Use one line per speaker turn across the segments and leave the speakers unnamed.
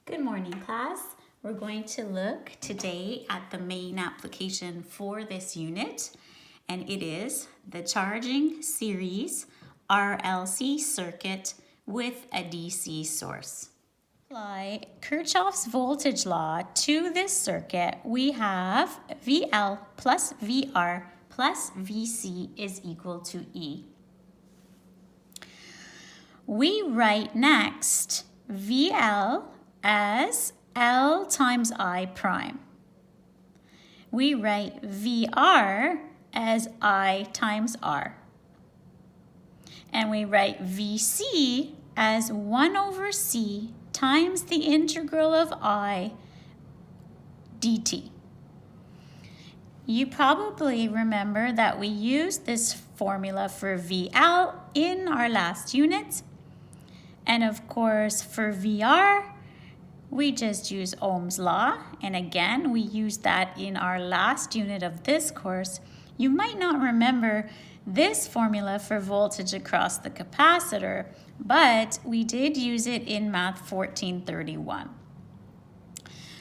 Good morning, class. We're going to look today at the main application for this unit, and it is the charging series RLC circuit with a DC source. Apply Kirchhoff's voltage law to this circuit. We have VL plus VR plus VC is equal to E. We write next VL as L times I prime. We write VR as I times R. And we write VC as 1 over C times the integral of I dt. You probably remember that we used this formula for VL in our last unit. And of course, for VR, we just use Ohm's law, and again, we used that in our last unit of this course. You might not remember this formula for voltage across the capacitor, but we did use it in Math 1431.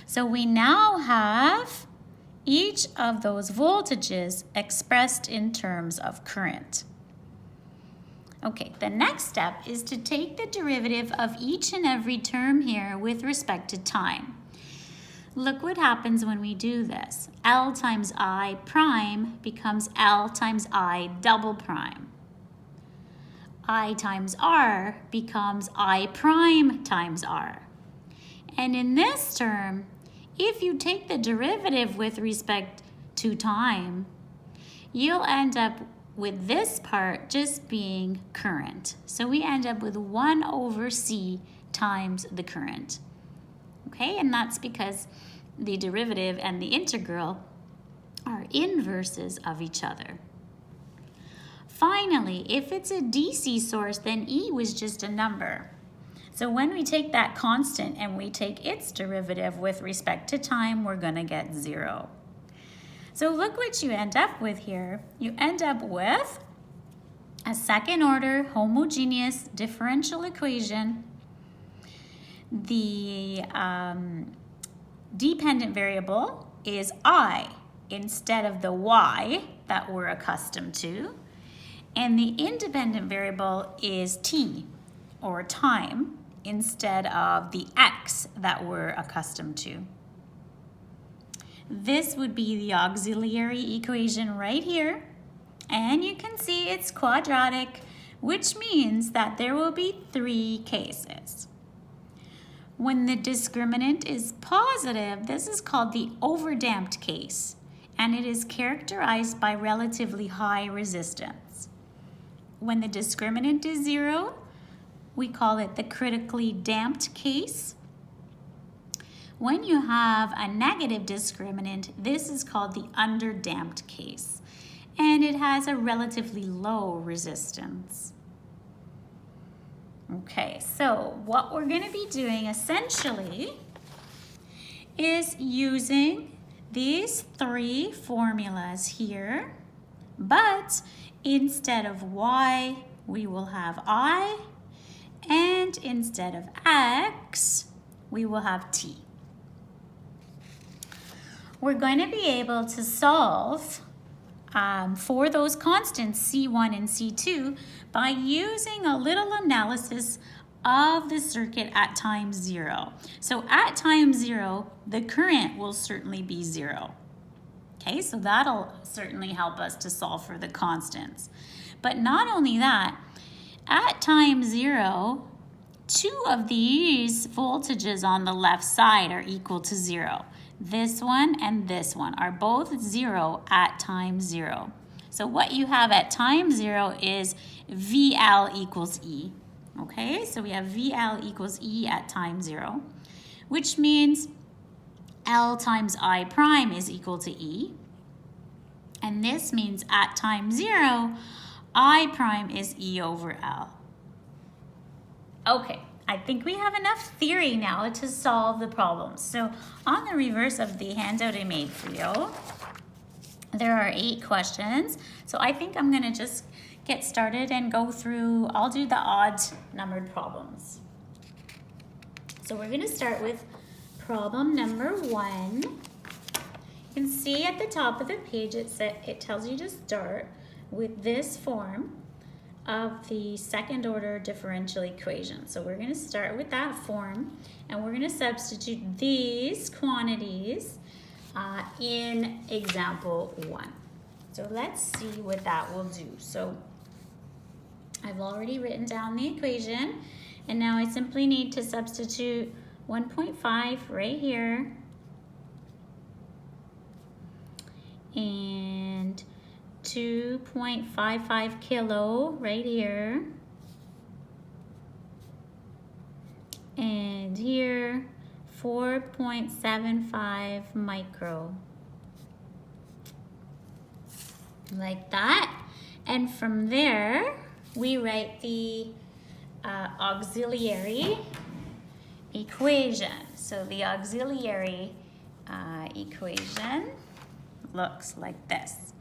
So we now have each of those voltages expressed in terms of current. Okay, the next step is to take the derivative of each and every term here with respect to time. Look what happens when we do this. L times I prime becomes L times I double prime. I times R becomes I prime times R. And in this term, if you take the derivative with respect to time, you'll end up with this part just being current. So we end up with 1 over C times the current. Okay, and that's because the derivative and the integral are inverses of each other. Finally, if it's a DC source, then E was just a number. So when we take that constant and we take its derivative with respect to time, we're going to get 0. So look what you end up with here. You end up with a second order homogeneous differential equation. The dependent variable is I instead of the Y that we're accustomed to. And the independent variable is T, or time, instead of the X that we're accustomed to. This would be the auxiliary equation right here. And you can see it's quadratic, which means that there will be 3 cases. When the discriminant is positive, this is called the overdamped case, and it is characterized by relatively high resistance. When the discriminant is 0, we call it the critically damped case. When you have a negative discriminant, this is called the underdamped case, and it has a relatively low resistance. Okay, so what we're going to be doing essentially is using these 3 formulas here, but instead of Y, we will have I, and instead of X, we will have T. We're going to be able to solve for those constants C1 and C2 by using a little analysis of the circuit at time 0. So at time 0, the current will certainly be 0. Okay, so that'll certainly help us to solve for the constants. But not only that, at time 0, 2 of these voltages on the left side are equal to 0. This one and this one are both 0 at time 0. So what you have at time 0 is VL equals E. Okay, so we have VL equals E at time 0, which means L times I prime is equal to E. And this means at time 0, I prime is E over L. Okay. I think we have enough theory now to solve the problems. So on the reverse of the handout I made for you, there are 8 questions. So I think I'm going to just get started and go through, I'll do the odd numbered problems. So we're going to start with problem number 1. You can see at the top of the page it tells you to start with this form of the second order differential equation. So we're going to start with that form, and we're going to substitute these quantities in example 1. So let's see what that will do. So I've already written down the equation, and now I simply need to substitute 1.5 right here and 2.55 kilo right here, and here 4.75 micro, like that. And from there we write the auxiliary equation. So the auxiliary equation looks like this: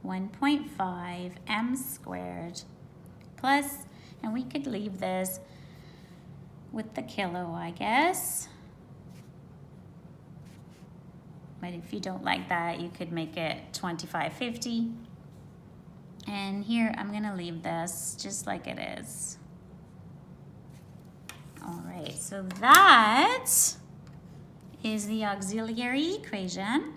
1.5 m squared plus, and we could leave this with the kilo, I guess. But if you don't like that, you could make it 2550. And here I'm gonna leave this just like it is. All right, so that is the auxiliary equation.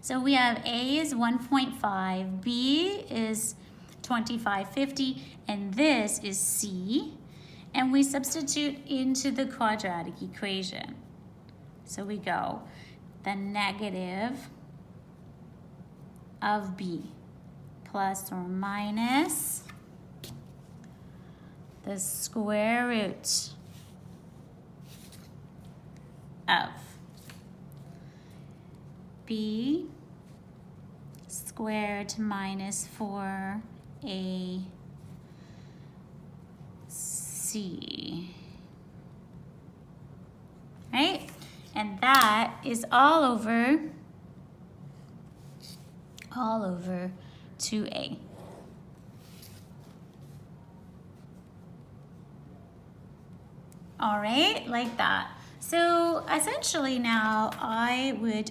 So we have A is 1.5, B is 2550, and this is C. And we substitute into the quadratic equation. So we go the negative of B plus or minus the square root of B squared minus 4AC. Right? And that is all over 2A. All right, like that. So essentially now I would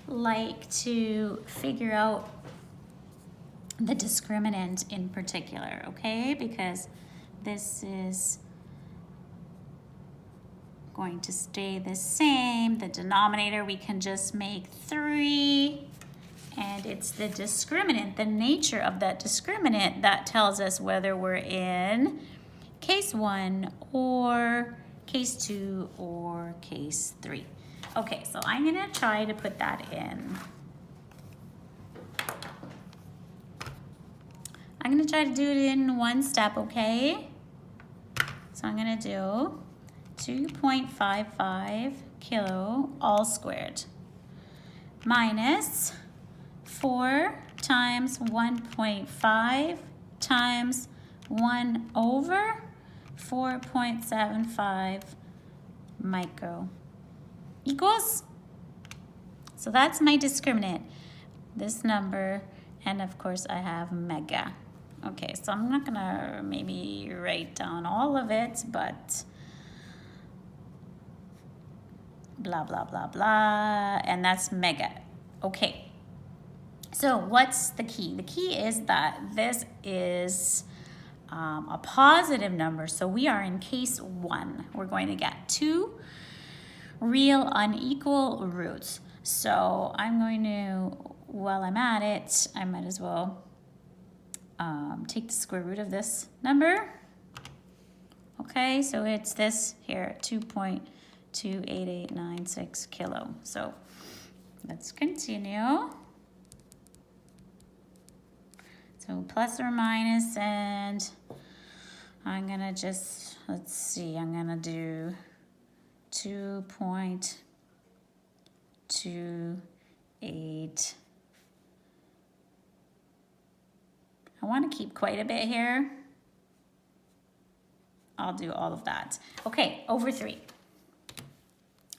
like to figure out the discriminant in particular, okay? Because this is going to stay the same. The denominator we can just make 3, and it's the discriminant, the nature of that discriminant, that tells us whether we're in case 1 or case 2 or case 3. Okay, so I'm gonna try to put that in. I'm gonna try to do it in one step, okay? So I'm gonna do 2.55 kilo all squared minus 4 times 1.5 times 1 over 4.75 micro equals, so that's my discriminant, this number, and of course I have mega. Okay, so I'm not gonna maybe write down all of it, but blah, blah, blah, blah, and that's mega. Okay, so what's the key? The key is that this is a positive number, so we are in case 1. We're going to get 2 real unequal roots. So I'm going to, while I'm at it, I might as well take the square root of this number. Okay, so it's this here, 2.28896 kilo. So let's continue. So plus or minus, and I'm gonna just, let's see, I'm gonna do 2.28. I want to keep quite a bit here. I'll do all of that. Okay, over 3.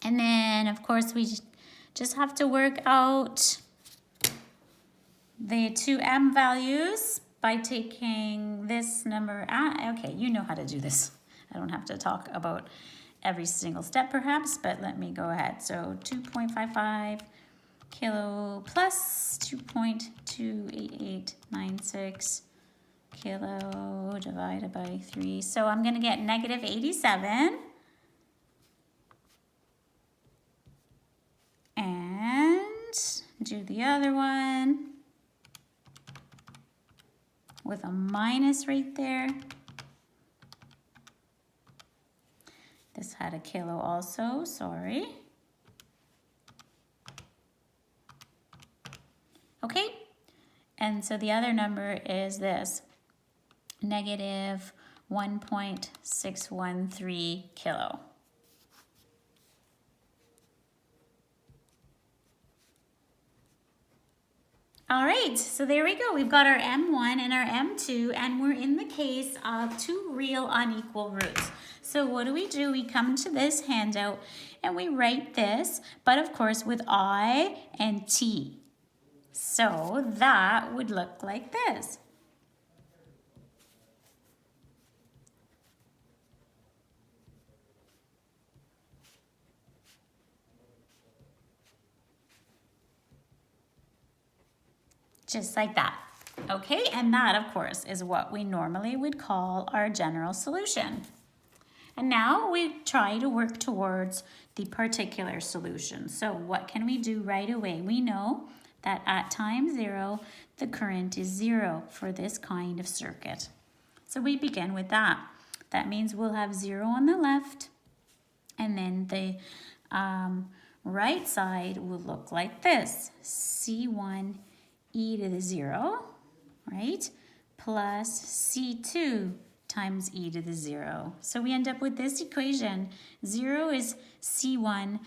And then, of course, we just have to work out the 2m values by taking this number. Okay, you know how to do this. I don't have to talk about every single step perhaps, but let me go ahead. So 2.55 kilo plus 2.28896 kilo divided by 3. So I'm going to get negative 87. And do the other one with a minus right there. This had a kilo also, sorry. Okay, and so the other number is this, negative 1.613 kilo. All right, so there we go. We've got our M1 and our M2, and we're in the case of two real unequal roots. So what do? We come to this handout and we write this, but of course with I and T. So that would look like this. Just like that. Okay, and that of course is what we normally would call our general solution. And now we try to work towards the particular solution. So what can we do right away? We know that at time 0, the current is 0 for this kind of circuit. So we begin with that. That means we'll have 0 on the left, and then the right side will look like this. C1 e to the 0, right, plus C2 times e to the 0. So we end up with this equation. 0 is C1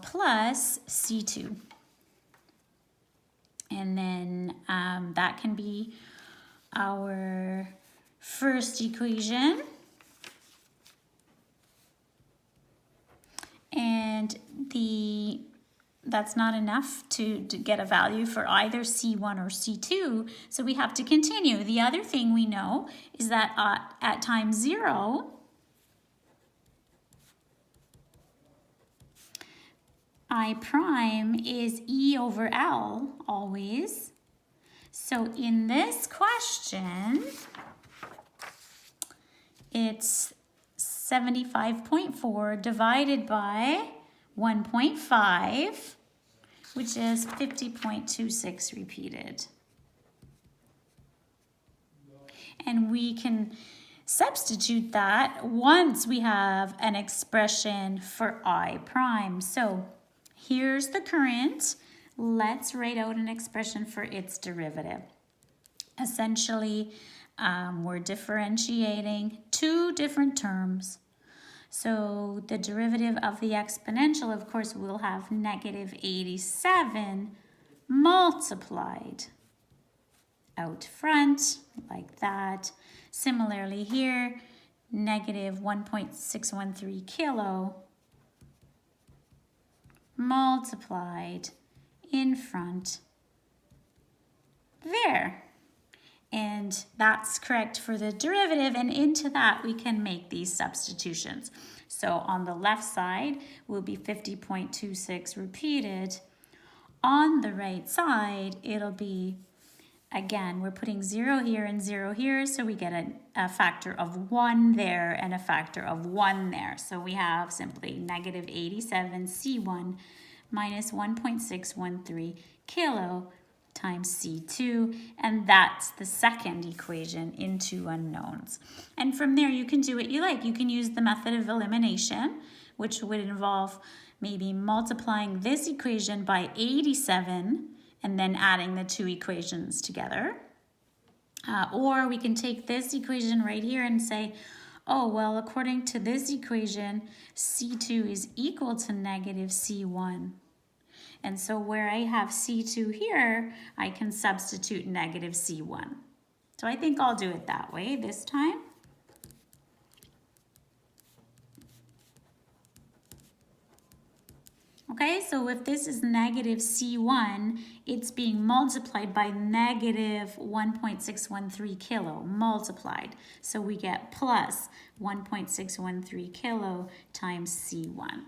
plus C2. And then that can be our first equation. And that's not enough to get a value for either C1 or C2, so we have to continue. The other thing we know is that at time 0, I prime is E over L always. So in this question, it's 75.4 divided by 1.5, which is 50.26 repeated. And we can substitute that once we have an expression for I prime. So here's the current. Let's write out an expression for its derivative. Essentially, we're differentiating two different terms. So the derivative of the exponential, of course, will have negative 87 multiplied out front, like that. Similarly here, negative 1.613 kilo multiplied in front there. And that's correct for the derivative, and into that we can make these substitutions. So on the left side will be 50.26 repeated. On the right side, it'll be, again, we're putting 0 here and 0 here, so we get a factor of 1 there and a factor of 1 there. So we have simply negative 87 C1 minus 1.613 kilo times C2, and that's the second equation in two unknowns. And from there you can do what you like. You can use the method of elimination, which would involve maybe multiplying this equation by 87 and then adding the two equations together. Or we can take this equation right here and say, oh, well, according to this equation, C2 is equal to negative C1. And so where I have C2 here, I can substitute negative C1. So I think I'll do it that way this time. Okay, so if this is negative C1, it's being multiplied by negative 1.613 kilo, multiplied. So we get plus 1.613 kilo times C1.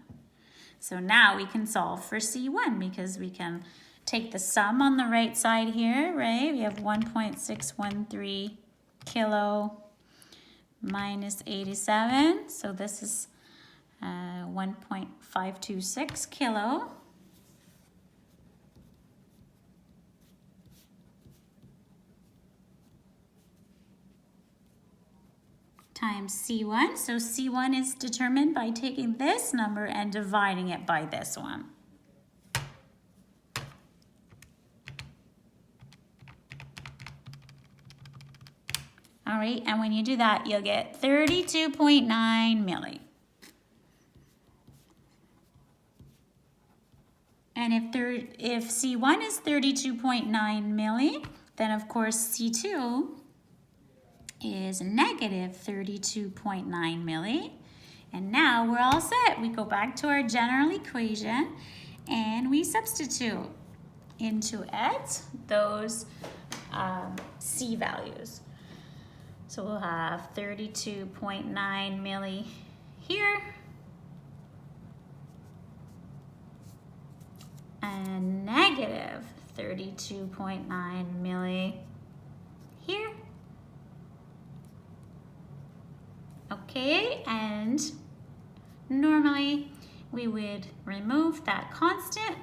So now we can solve for C1 because we can take the sum on the right side here, right? We have 1.613 kilo minus 87. So this is 1.526 kilo times C1. So C1 is determined by taking this number and dividing it by this one. All right, and when you do that, you'll get 32.9 milli. And if C1 is 32.9 milli, then of course C2 is negative 32.9 milli. And now we're all set. We go back to our general equation and we substitute into it those C values. So we'll have 32.9 milli here and negative 32.9 milli here. Okay, and normally we would remove that constant.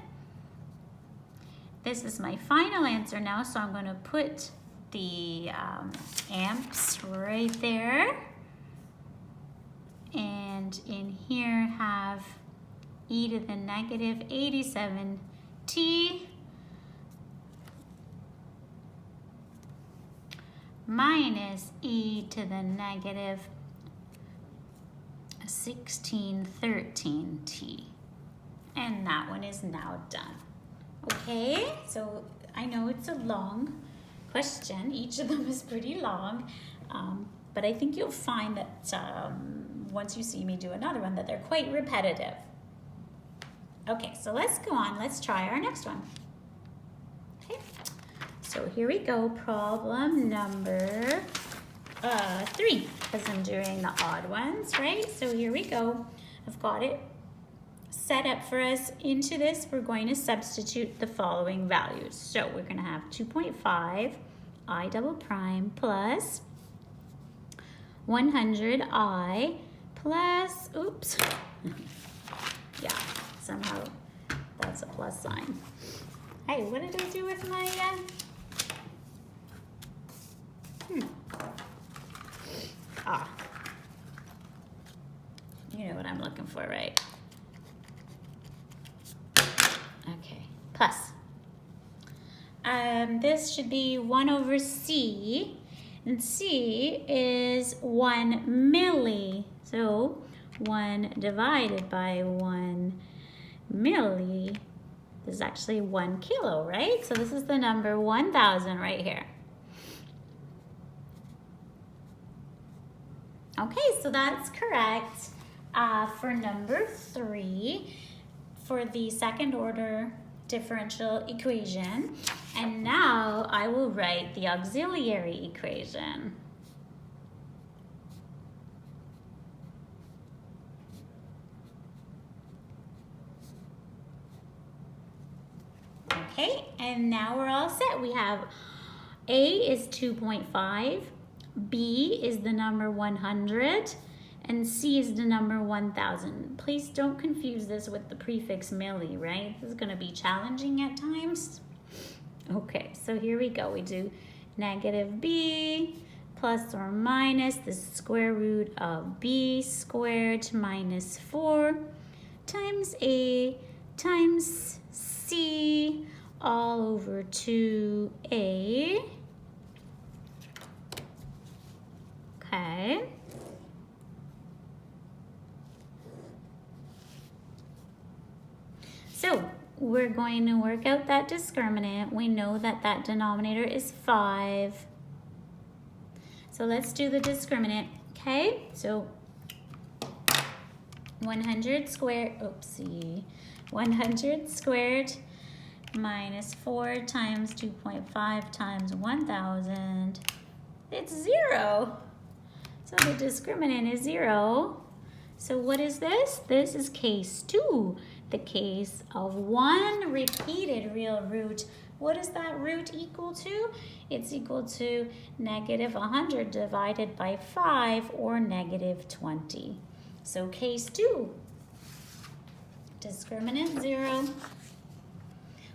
This is my final answer now, so I'm going to put the amps right there. And in here have e to the negative 87t minus e to the negative 1613t. And that one is now done. Okay, so I know it's a long question. Each of them is pretty long, but I think you'll find that once you see me do another one that they're quite repetitive. Okay, so let's go on. Let's try our next one. Okay, so here we go. Problem number 3, because I'm doing the odd ones, right? So here we go. I've got it set up for us. Into this, we're going to substitute the following values. So we're going to have 2.5 I double prime plus 100 I plus, oops, yeah, somehow that's a plus sign. Hey, what did I do with my, you know what I'm looking for, right? Okay, plus. This should be 1 over C, and C is 1 milli. So 1 divided by 1 milli is actually 1 kilo, right? So this is the number 1,000 right here. Okay, so that's correct for number 3 for the second order differential equation. And now I will write the auxiliary equation. Okay, and now we're all set. We have A is 2.5, B is the number 100, and C is the number 1,000. Please don't confuse this with the prefix milli, right? This is going to be challenging at times. Okay, so here we go. We do negative B plus or minus the square root of B squared minus 4 times A times C all over 2A. Okay. So we're going to work out that discriminant. We know that that denominator is 5. So let's do the discriminant, okay? So 100 squared, oopsie, 100 squared minus 4 times 2.5 times 1,000, it's 0. So the discriminant is 0. So what is this? This is case 2, the case of one repeated real root. What is that root equal to? It's equal to negative 100 divided by 5, or negative 20. So case 2, discriminant 0,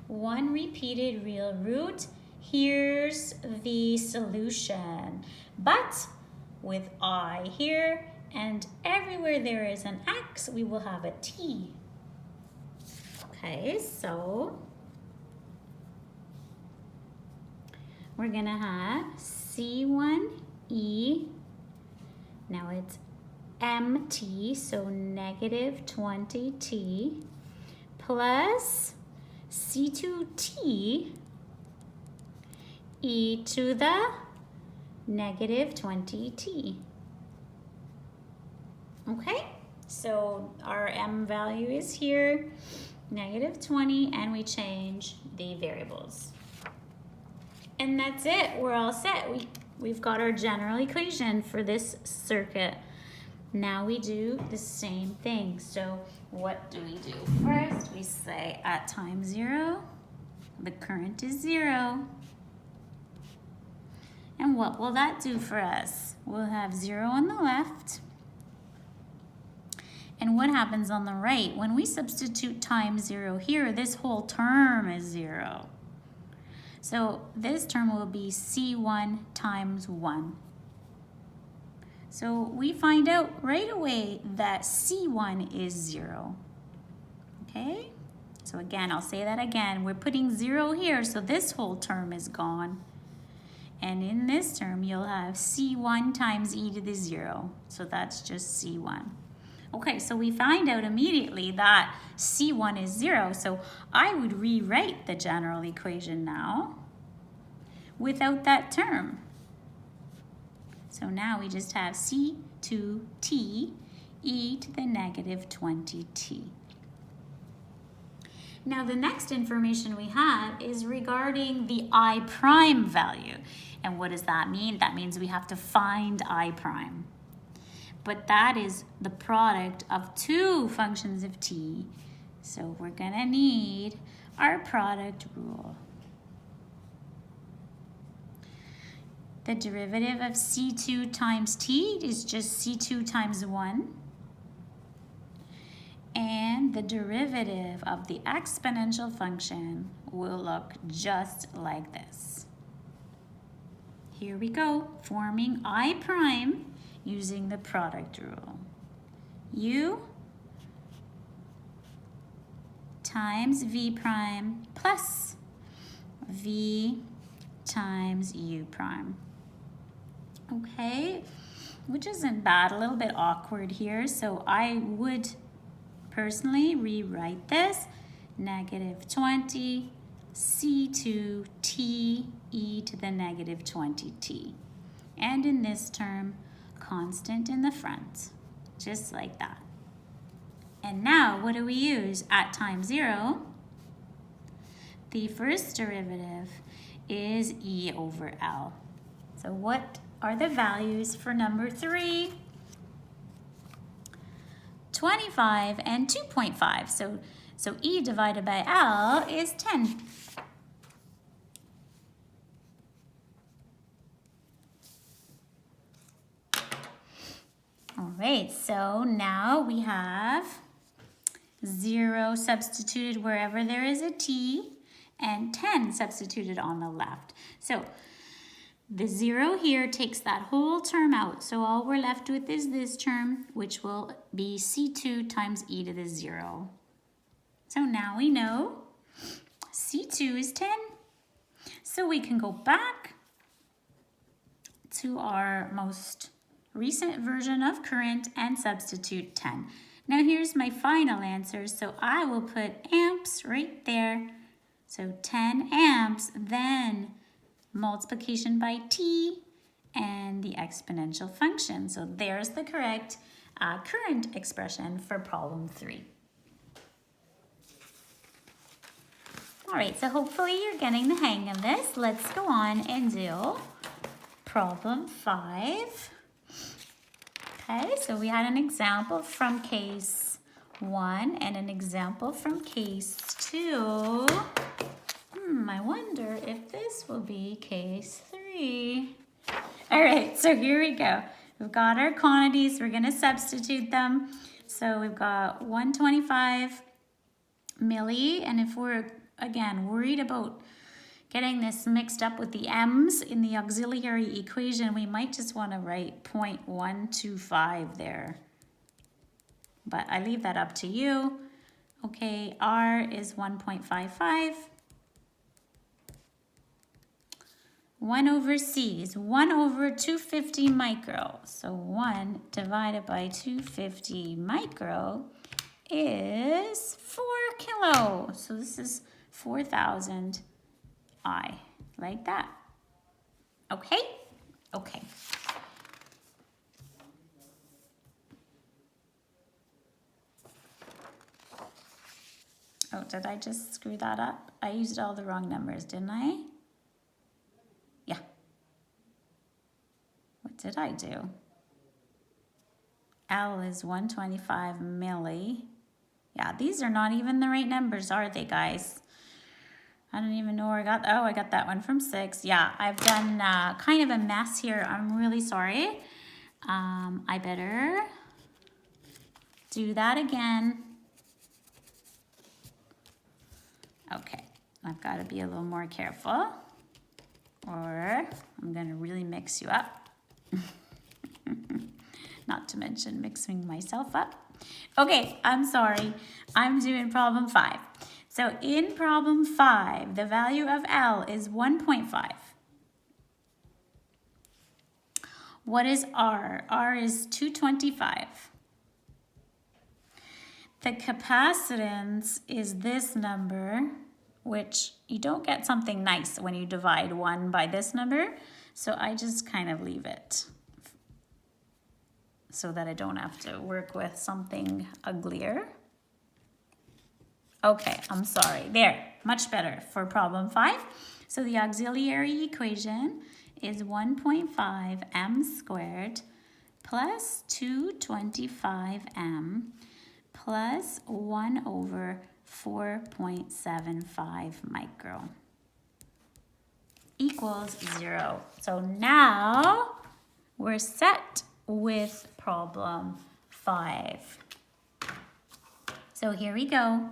one repeated real root. Here's the solution. But with I here, and everywhere there is an X, we will have a T. Okay, so we're gonna have C1E, now it's MT, so negative 20T, plus C2T e to the negative 20T. Okay, so our M value is here, negative 20, and we change the variables. And that's it, we're all set. We've got our general equation for this circuit. Now we do the same thing. So what do we do? First, we say at time 0, the current is 0. And what will that do for us? We'll have 0 on the left. And what happens on the right? When we substitute times 0 here, this whole term is 0. So this term will be C1 times 1. So we find out right away that C1 is 0. Okay? So again, I'll say that again. We're putting 0 here, so this whole term is gone. And in this term, you'll have C1 times e to the 0. So that's just C1. Okay, so we find out immediately that C1 is 0. So I would rewrite the general equation now without that term. So now we just have C2T e to the negative 20T. Now the next information we have is regarding the I prime value. And what does that mean? That means we have to find I prime. But that is the product of two functions of t. So we're gonna need our product rule. The derivative of C2 times t is just C2 times 1. And the derivative of the exponential function will look just like this. Here we go, forming I prime using the product rule. U times V prime plus V times U prime. Okay, which isn't bad, a little bit awkward here, so I would personally rewrite this negative 20 C2 T e to the negative 20t. And in this term, constant in the front, just like that. And now what do we use at time 0? The first derivative is e over L. So what are the values for number 3? 25 and 2.5. So e divided by L is 10. All right, so now we have 0 substituted wherever there is a t and 10 substituted on the left. So the 0 here takes that whole term out. So all we're left with is this term, which will be C2 times e to the 0. So now we know C2 is 10. So we can go back to our most recent version of current and substitute 10. Now here's my final answer. So I will put amps right there. So 10 amps, then multiplication by t and the exponential function. So there's the correct current expression for problem 3. All right, so hopefully you're getting the hang of this. Let's go on and do problem 5. Okay, so we had an example from case 1 and an example from case 2. I wonder if this will be case 3. All right, so here we go. We've got our quantities. We're going to substitute them. So we've got 125 milli, and if we're, again, worried about getting this mixed up with the m's in the auxiliary equation, we might just want to write 0.125 there. But I leave that up to you. Okay, R is 1.55. 1 over C is 1 over 250 micro. So 1 divided by 250 micro is 4 kilo. So this is 4,000 I, like that. Okay? Okay. Oh, did I just screw that up? I used all the wrong numbers, didn't I? Yeah. What did I do? L is 125 milli. Yeah, these are not even the right numbers, are they, guys? I don't even know where I got, oh, I got that one from 6. Yeah, I've done kind of a mess here. I'm really sorry. I better do that again. Okay, I've got to be a little more careful or I'm going to really mix you up. Not to mention mixing myself up. Okay, I'm sorry. I'm doing problem 5. So in problem 5, the value of L is 1.5. What is R? R is 225. The capacitance is this number, which you don't get something nice when you divide 1 by this number. So I just kind of leave it so that I don't have to work with something uglier. Okay, I'm sorry. There, much better for problem 5. So the auxiliary equation is 1.5 m squared plus 225 m plus 1 over 4.75 micro equals 0. So now we're set with problem 5. So here we go.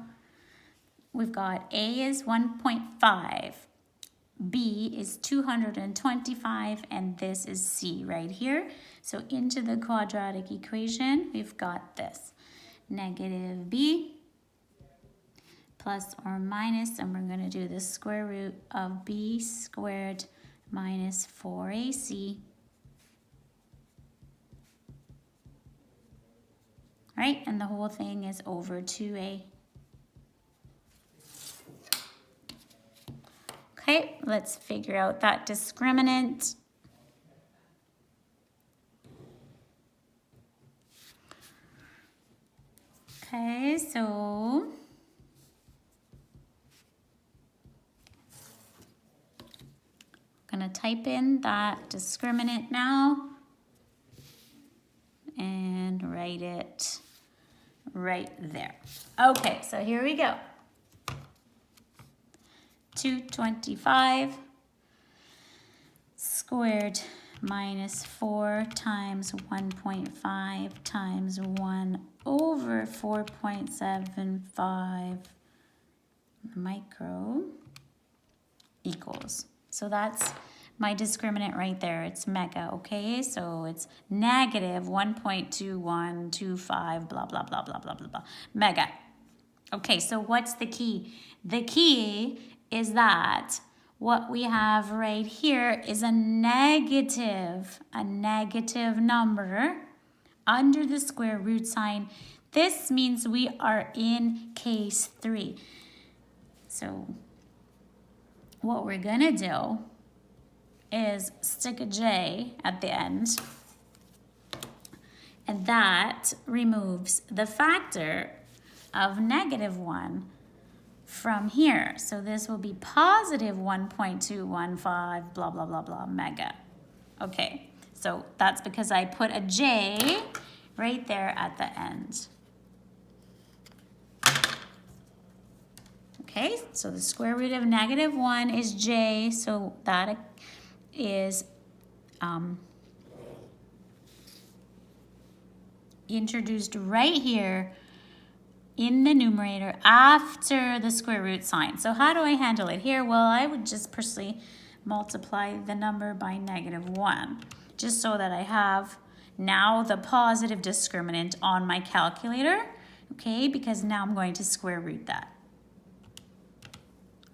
We've got A is 1.5, B is 225, and this is C right here. So into the quadratic equation, we've got this. Negative B plus or minus, and we're going to do the square root of B squared minus 4AC. Right, and the whole thing is over 2A. Okay, let's figure out that discriminant. Okay, so I'm going to type in that discriminant now and write it right there. Okay, so here we go. 225 squared minus 4 times 1.5 times 1 over 4.75 micro equals. So that's my discriminant right there. It's mega, okay? So it's negative 1.2125, blah, blah, blah, blah, blah, blah, blah. Mega. Okay, so what's the key? The key is that what we have right here is a negative number under the square root sign. This means we are in case 3. So what we're gonna do is stick a J at the end, And that removes the factor of -1 from here. So this will be positive 1.215 blah, blah, blah, blah mega. Okay, so that's because I put a J right there at the end. Okay, so the square root of -1 is J, so that is introduced right here in the numerator after the square root sign. So how do I handle it here? Well, I would just personally multiply the number by -1, just so that I have now the positive discriminant on my calculator, okay, because now I'm going to square root that.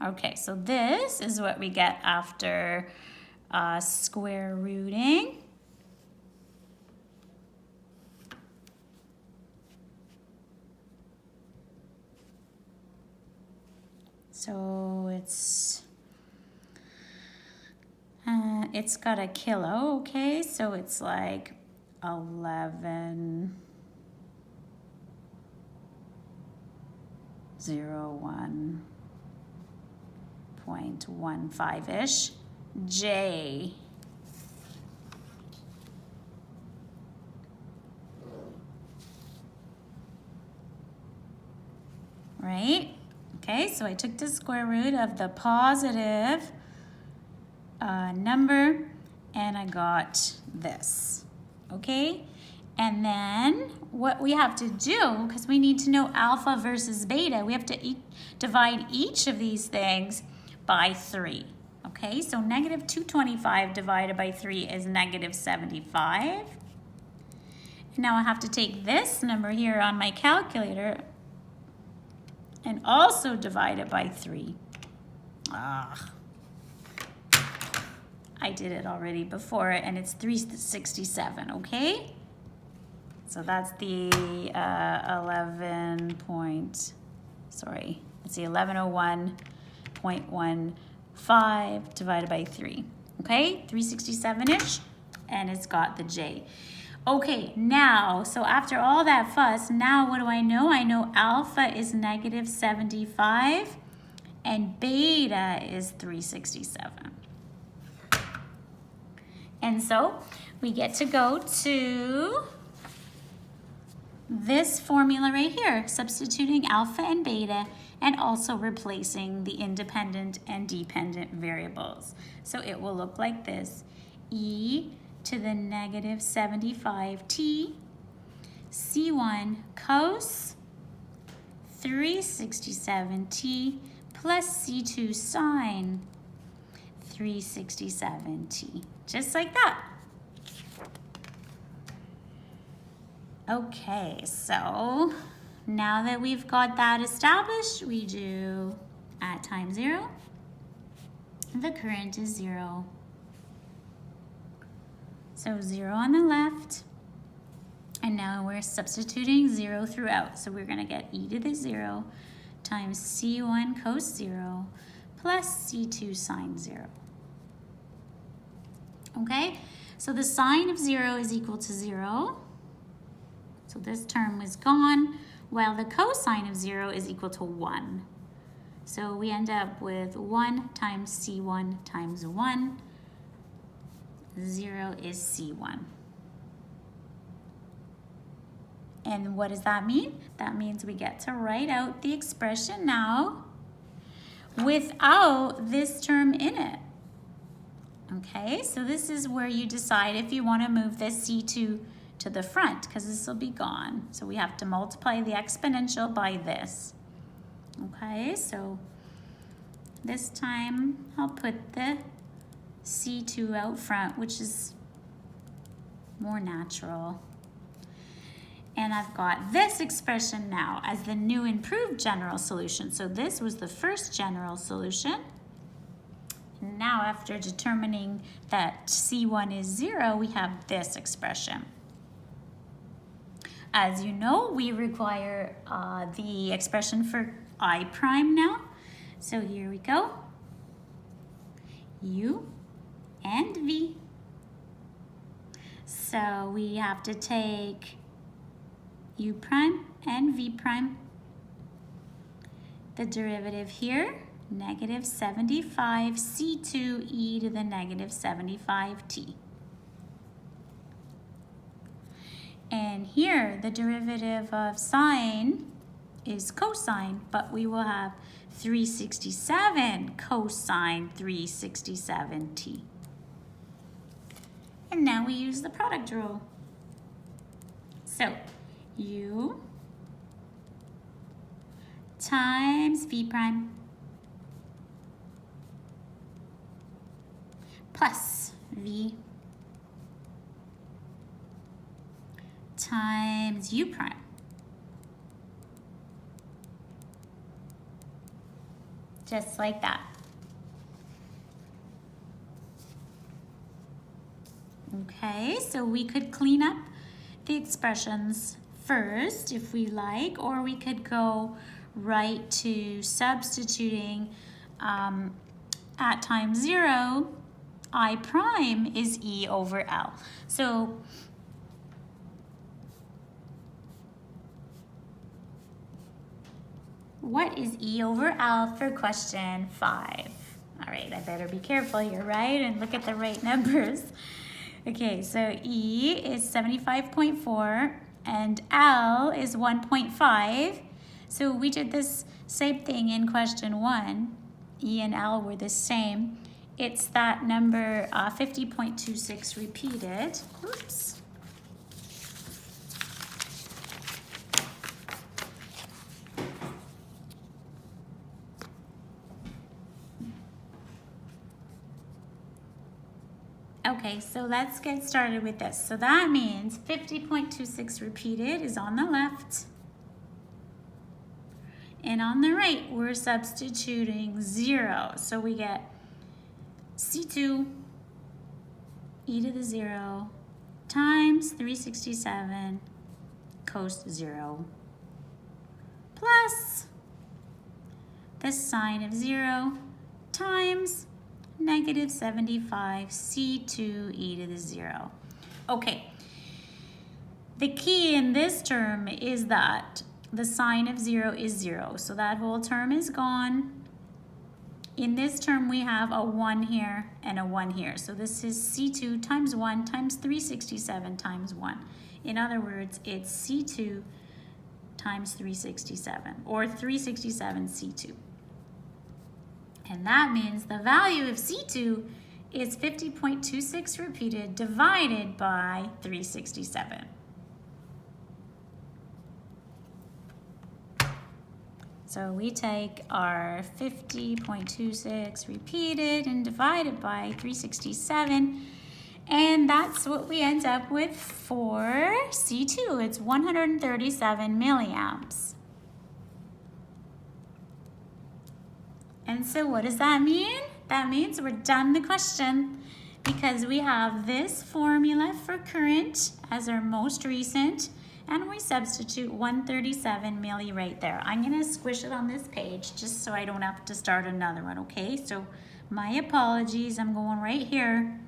Okay, so this is what we get after square rooting. So it's got a kilo, okay? So it's like 11.01.15-ish J. Right? Okay, so I took the square root of the positive number and I got this, okay? And then what we have to do, because we need to know alpha versus beta, we have to divide each of these things by 3, okay? So -225 divided by 3 is -75. Now I have to take this number here on my calculator and also divide it by 3. I did it already before, and it's 367, okay? So that's the 1101.15 divided by 3, okay? 367-ish, and it's got the J. Okay, now, so after all that fuss, now what do I know? I know alpha is -75 and beta is 367. And so we get to go to this formula right here, substituting alpha and beta and also replacing the independent and dependent variables. So it will look like this: e to the -75t C1 cos 367t plus C2 sine 367t. Just like that. Okay, so now that we've got that established, we do at time 0, the current is 0. So 0 on the left, and now we're substituting 0 throughout. So we're gonna get e to the 0 times C1 cos 0 plus C2 sine 0. Okay, so the sine of 0 is equal to 0. So this term is gone, while the cosine of 0 is equal to 1. So we end up with 1 times C1 times 1. 0 is C1. And what does that mean? That means we get to write out the expression now without this term in it. Okay, so this is where you decide if you want to move this C2 to the front, because this will be gone. So we have to multiply the exponential by this. Okay, so this time I'll put the C2 out front, which is more natural. And I've got this expression now as the new improved general solution. So this was the first general solution. And now after determining that C1 is 0, we have this expression. As you know, we require the expression for I prime now. So here we go. U and V. So we have to take u prime and v prime. The derivative here, negative 75 c2 e to the negative 75t. And here, the derivative of sine is cosine, but we will have 367 cosine 367t. And now we use the product rule. So, u times v prime plus v times u prime just like that. Okay, so we could clean up the expressions first if we like, or we could go right to substituting at time 0, I prime is E over L. So what is E over L for question 5? All right, I better be careful here, right? And look at the right numbers. Okay, so E is 75.4 and L is 1.5. So we did this same thing in question 1. E and L were the same. It's that number 50.26 repeated. Oops. Okay, so let's get started with this. So that means 50.26 repeated is on the left. And on the right, we're substituting 0. So we get C2 e to the 0 times 367 cos 0 plus the sine of 0 times negative 75 C2 e to the 0. Okay, the key in this term is that the sine of 0 is 0, so that whole term is gone. In this term, we have a 1 here and a 1 here. So this is C2 times 1 times 367 times 1. In other words, it's C2 times 367, or 367 C2. And that means the value of C2 is 50.26 repeated divided by 367. So we take our 50.26 repeated and divided by 367, and that's what we end up with for C2. It's 137 milliamps. And so what does that mean? That means we're done the question because we have this formula for current as our most recent, and we substitute 137 milli right there. I'm gonna squish it on this page just so I don't have to start another one, okay? So my apologies, I'm going right here.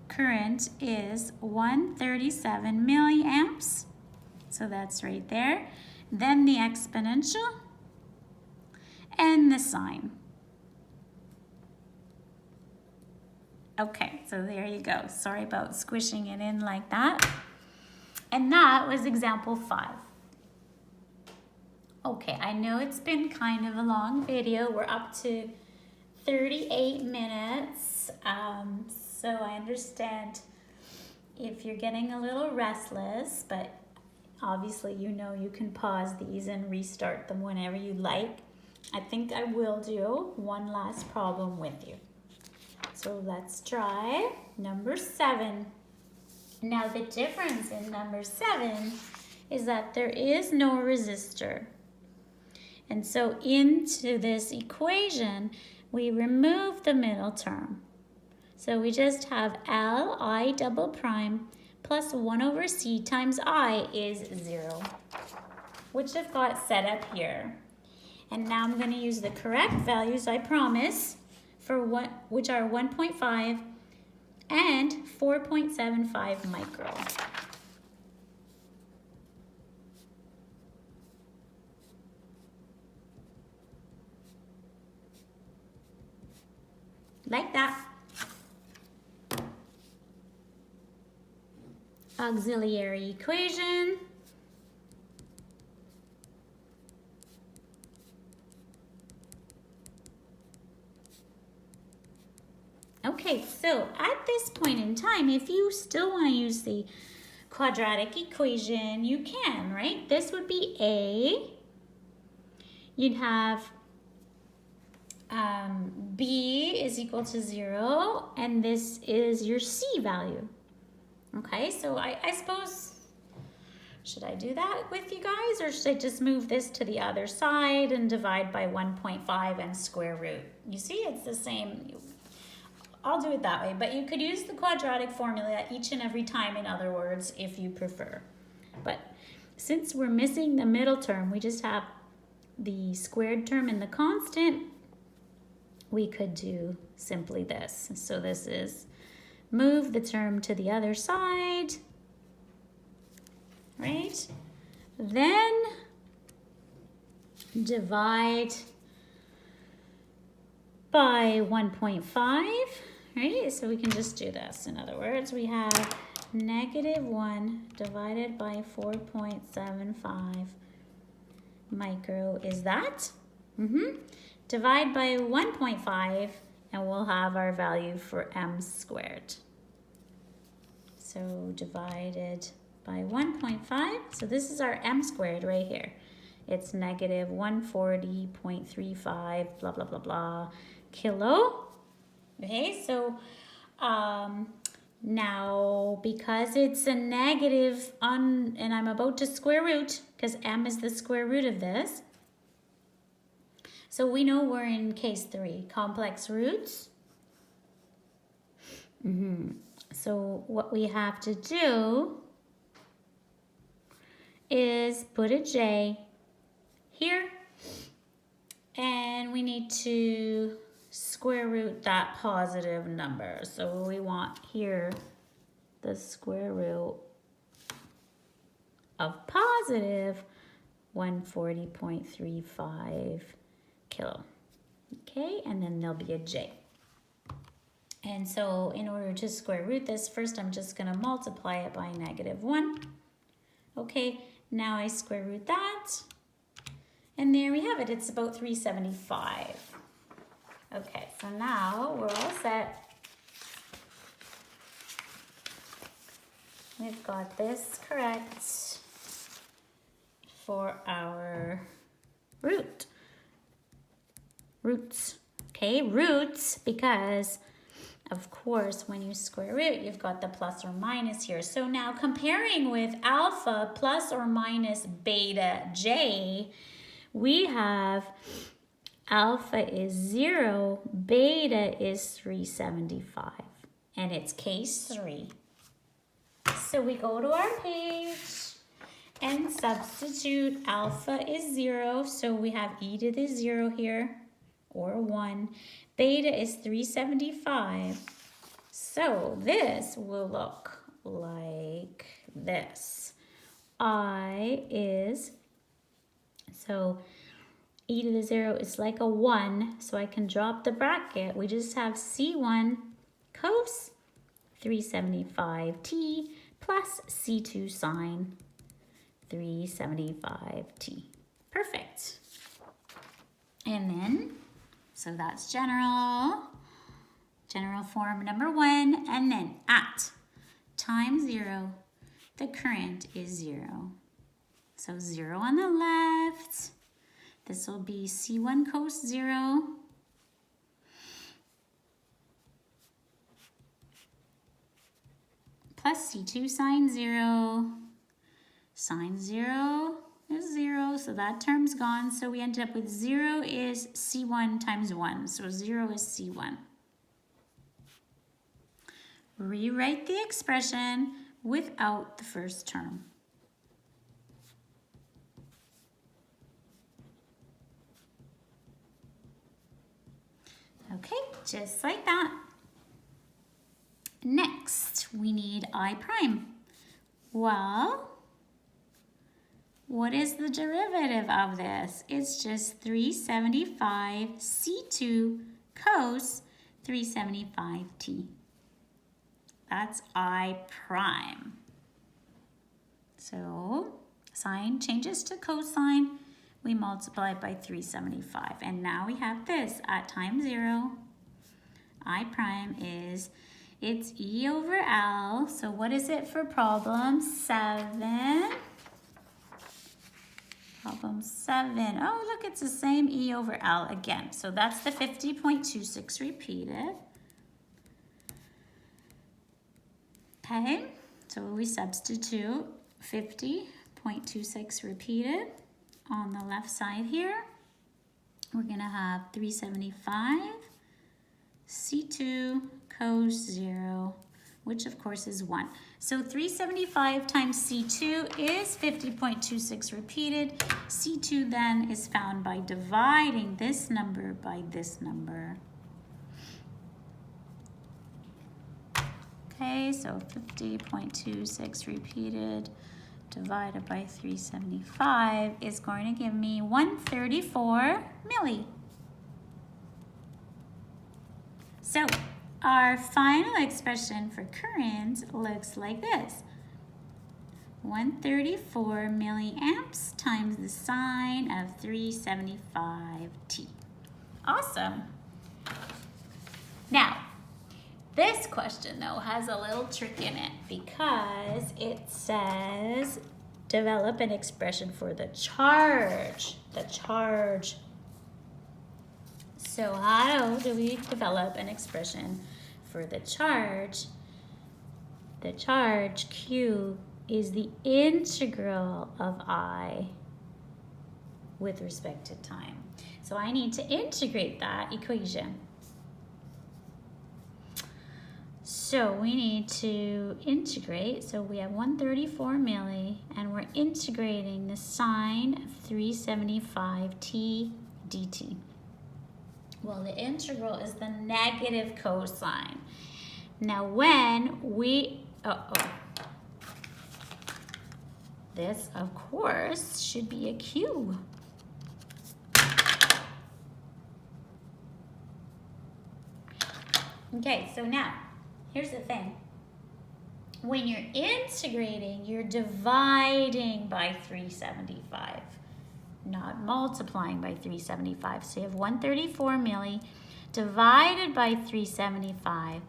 Current is 137 milliamps, so that's right there. Then the exponential and the sign. Okay, so there you go. Sorry about squishing it in like that. And that was example 5. Okay, I know it's been kind of a long video. We're up to 38 minutes. So I understand if you're getting a little restless, but obviously you know you can pause these and restart them whenever you like. I think I will do one last problem with you. So let's try number 7. Now the difference in number 7 is that there is no resistor. And so into this equation, we remove the middle term. So we just have L I double prime plus 1 over C times I is 0, which I've got set up here. And now I'm going to use the correct values, I promise, for which are 1.5 and 4.75 micro. like that. Auxiliary equation. Okay, so at this point in time, if you still want to use the quadratic equation, you can, right? This would be A. You'd have B is equal to 0, and this is your C value. Okay, so I suppose, should I do that with you guys, or should I just move this to the other side and divide by 1.5 and square root? You see, it's the same. I'll do it that way, but you could use the quadratic formula each and every time, in other words, if you prefer. But since we're missing the middle term, we just have the squared term and the constant, we could do simply this. So this is move the term to the other side, right? Then divide by 1.5, right? So we can just do this. In other words, we have -1 divided by 4.75 micro is that. Divide by 1.5 and we'll have our value for m squared. So divided by 1.5, so this is our m squared right here. It's -140.35 blah blah blah blah kilo. Okay, so now because it's a negative and I'm about to square root, because m is the square root of this. So we know we're in case 3, complex roots. So what we have to do is put a J here, and we need to square root that positive number. So we want here the square root of positive 140.35 kilo. Okay, and then there'll be a J. And so in order to square root this, first I'm just going to multiply it by -1. Okay, now I square root that. And there we have it. It's about 375. Okay, so now we're all set. We've got this correct for our roots. Okay, roots, because of course when you square root, you've got the plus or minus here. So now comparing with alpha plus or minus beta j, we have alpha is 0, beta is 375, and it's case 3. So we go to our page and substitute alpha is 0, so we have e to the 0 here, or 1. Beta is 375. So this will look like this. I is, so e to the 0 is like a 1, so I can drop the bracket. We just have C1 cos 375t plus C2 sine 375t. Perfect. And then, so that's general form number 1, and then at time 0, the current is 0. So 0 on the left, this will be C1 cos 0 plus C2 sine 0. Sine 0 is 0, so that term's gone. So we ended up with 0 is C1 times 1, so 0 is C1. Rewrite the expression without the first term. Okay, just like that. Next, we need I prime. Well, what is the derivative of this? It's just 375 C2 cos 375t. That's I prime. So sine changes to cosine. We multiply by 375. And now we have this at time 0. I prime is, it's E over L. So what is it for problem 7? Problem 7. Oh, look, it's the same E over L again. So that's the 50.26 repeated. Okay, so we substitute 50.26 repeated on the left side here. We're going to have 375 C2 cos 0, which of course is 1. So 375 times C2 is 50.26 repeated. C2 then is found by dividing this number by this number. Okay, so 50.26 repeated divided by 375 is going to give me 134 milli. So our final expression for current looks like this. 134 milliamps times the sine of 375t. Awesome. Now, this question, though, has a little trick in it because it says develop an expression for the charge. The charge. So how do we develop an expression for the charge? The charge, Q, is the integral of I with respect to time. So I need to integrate that equation. So we need to integrate, so we have 134 milli, and we're integrating the sine of 375t dt. Well, the integral is the negative cosine. Now when we, this of course should be a Q. Okay, so now, here's the thing. When you're integrating, you're dividing by 375, not multiplying by 375. So you have 134 milli divided by 375,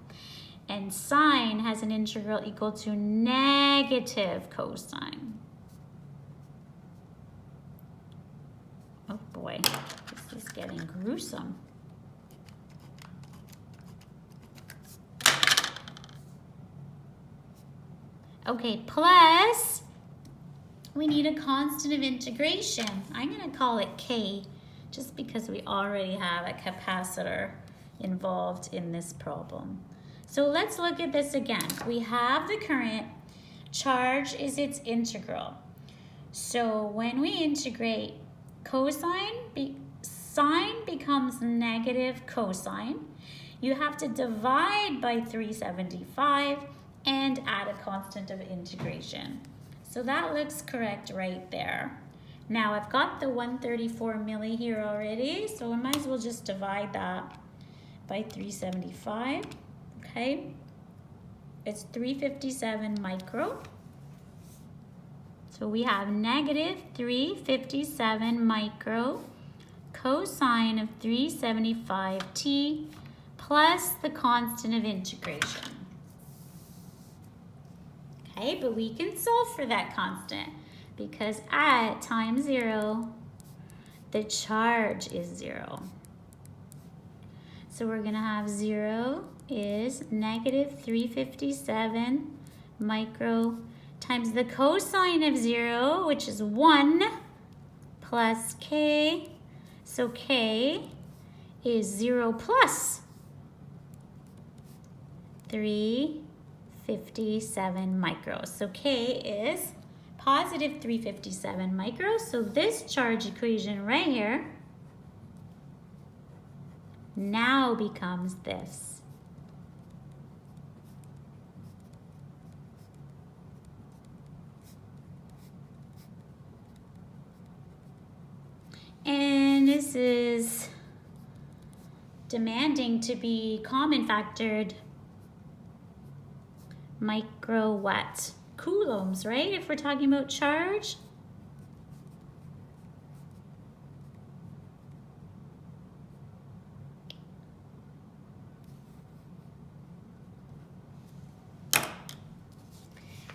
and sine has an integral equal to negative cosine. Oh boy, this is getting gruesome. Okay, plus we need a constant of integration. I'm going to call it K just because we already have a capacitor involved in this problem. So let's look at this again. We have the current, charge is its integral. So when we integrate cosine, sine becomes negative cosine. You have to divide by 375 and add a constant of integration. So that looks correct right there. Now I've got the 134 milli here already, so I might as well just divide that by 375, okay? It's 357 micro. So we have negative 357 micro cosine of 375t plus the constant of integration. Okay, but we can solve for that constant because at time 0, the charge is 0. So we're going to have 0 is negative 357 micro times the cosine of 0, which is 1, plus k. So k is 0 plus 357 micros. So K is positive 357 micros. So this charge equation right here now becomes this. And this is demanding to be common factored. Microwatt coulombs, right? If we're talking about charge.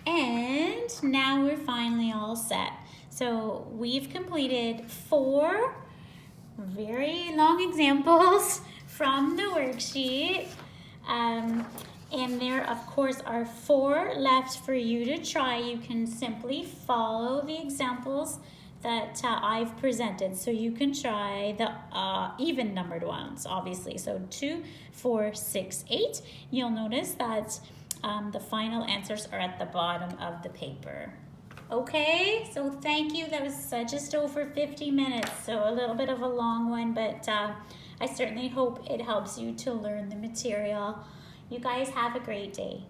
And now we're finally all set. So we've completed 4 very long examples from the worksheet. And there, of course, are 4 left for you to try. You can simply follow the examples that I've presented. So you can try the even numbered ones, obviously. So 2, 4, 6, 8. You'll notice that the final answers are at the bottom of the paper. Okay, so thank you. That was just over 50 minutes, so a little bit of a long one, but I certainly hope it helps you to learn the material. You guys have a great day.